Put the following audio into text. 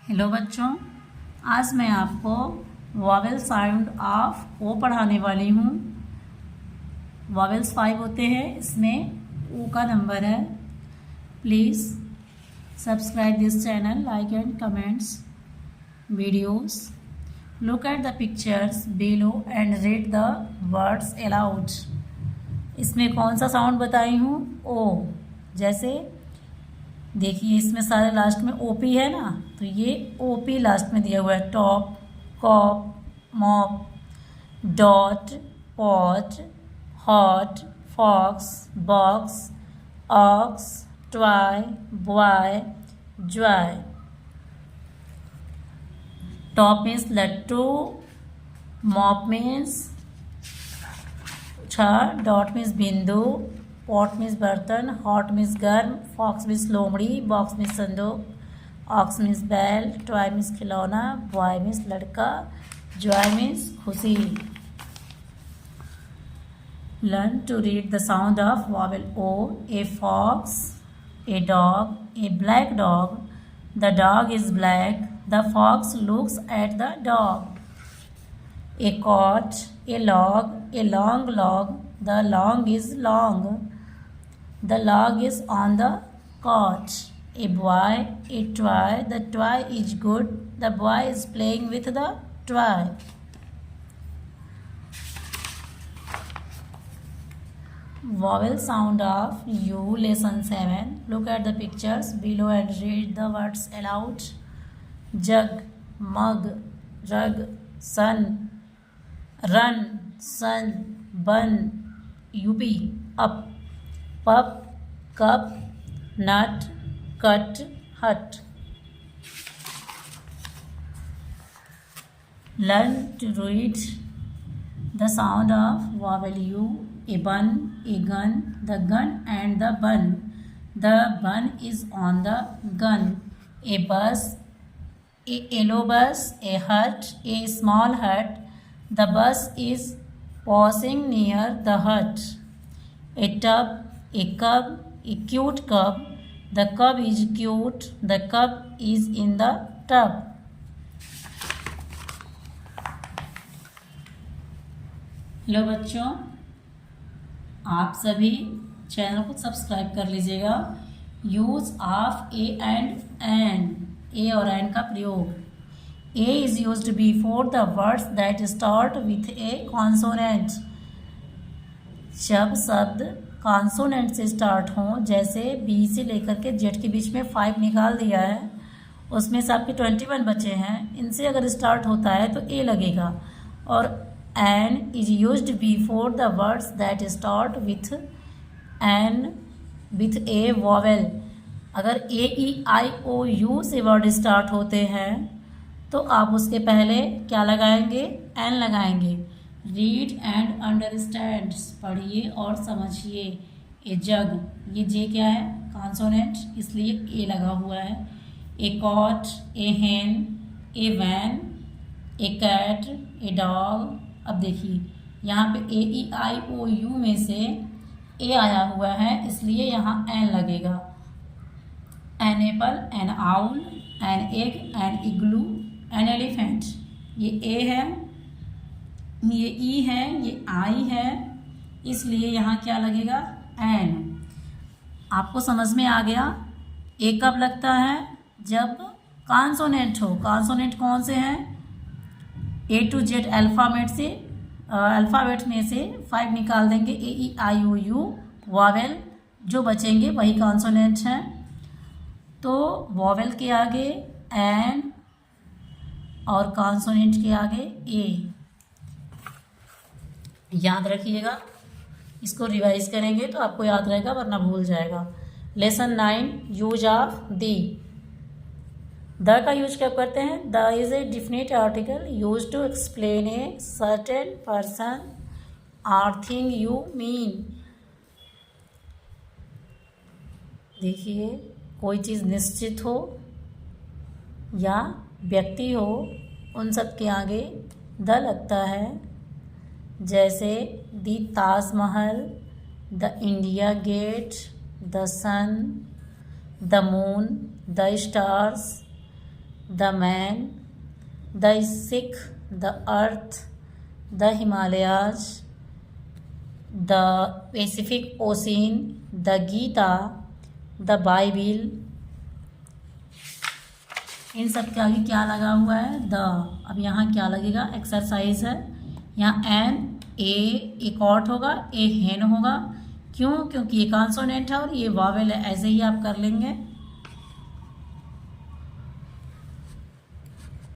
Hello बच्चों, आज मैं आपको वॉवेल साउंड ऑफ ओ पढ़ाने वाली हूँ। वॉवेल्स 5 होते हैं, इसमें ओ का नंबर है। Please subscribe this channel, like and comments videos. Look at the pictures below and read the words allowed. इसमें कौन सा साउंड बताई हूँ? ओ। जैसे देखिए, इसमें सारे लास्ट में ओपी है ना, तो ये ओपी लास्ट में दिया हुआ है। Top, cop, mop, dot, pot, hot, fox, box, ox, toy, boy, joy. Top means लट्टू, मॉप मीन्स छड़, डॉट मीन्स बिंदु, पॉट मीन्स बर्तन, हॉट मीन्स गर्म, फॉक्स मीन्स लोमड़ी, बॉक्स मीन्स संदूक, ऑक्स मीन्स बैल, टॉय मीन्स खिलौना, बॉय मीन्स लड़का, जॉय मीन्स खुशी। Learn to read the sound of vowel O. A fox, a dog, a black dog, the dog is black, the fox looks at the dog. A cot, a log, a long log, the log is long, the log is on the cot. A boy, a toy, the toy is good, the boy is playing with the toy. Vowel sound of U, lesson 7. Look at the pictures below and read the words aloud. Jug, mug, rug, sun, run, sun, bun, UP, up, pup, cup, nut, cut, hut. Learn to read the sound of vowel U. A bun, a gun, the gun and the bun. The bun is on the gun. A bus, a yellow bus, a hut, a small hut. The bus is passing near the hut. A tub, a cub, a cute cub. The cub is cute. The cub is in the tub. Hello बच्चों, आप सभी channel को subscribe कर लीजिएगा। Use of a and an. A और an का प्रयोग। A is used before the words that start with a consonant. जब शब्द कॉन्सोनेंट से स्टार्ट हों, जैसे बी से लेकर के जेड के बीच में 5 निकाल दिया है, उसमें से आपके 21 बचे हैं। इनसे अगर स्टार्ट होता है तो ए लगेगा। और an is used before the words that start with an with a vowel. अगर A E I O U से वर्ड स्टार्ट होते हैं तो आप उसके पहले क्या लगाएंगे? एन लगाएंगे। रीड एंड अंडरस्टैंड, पढ़िए और समझिए। ए जग, ये जे क्या है? कॉन्सोनेंट, इसलिए ए लगा हुआ है। A cot, a hen, a van, a cat, a dog. अब देखिए, यहाँ पे ए ई आई ओ यू में से ए आया हुआ है, इसलिए यहाँ एन लगेगा। An apple, an owl, an egg, an igloo, an elephant. ये ए है, ये ई है, ये आई है, इसलिए यहाँ क्या लगेगा? एन। आपको समझ में आ गया? ए कब लगता है? जब कॉन्सोनेंट हो। कॉन्सोनेंट कौन से हैं? ए टू जेड अल्फ़ाबेट में से 5 निकाल देंगे। ए E I O you vowel जो बचेंगे वही कॉन्सोनेंट हैं। तो वॉवेल के आगे एन और कॉन्सोनेंट के आगे ए। याद रखिएगा, इसको रिवाइज करेंगे तो आपको याद रहेगा, वरना भूल जाएगा। Lesson 9, use of the. The का यूज कब करते हैं? The is a definite article use to explain a certain person और थिंग यू मीन। देखिए, कोई चीज़ निश्चित हो या व्यक्ति हो, उन सब के आगे द लगता है। जैसे the Taj Mahal, the India Gate, the sun, the moon, the stars, the man, the Sikh, the earth, the Himalayas, the Pacific Ocean, the Gita, the Bible. इन सब के आगे क्या लगा हुआ है? द। अब यहाँ क्या लगेगा? एक्सरसाइज है। यहाँ एन, ए एक ऑट होगा, ए हेन होगा। क्यों? क्योंकि ये कॉन्सोनेंट है और ये वावेल है। ऐसे ही आप कर लेंगे।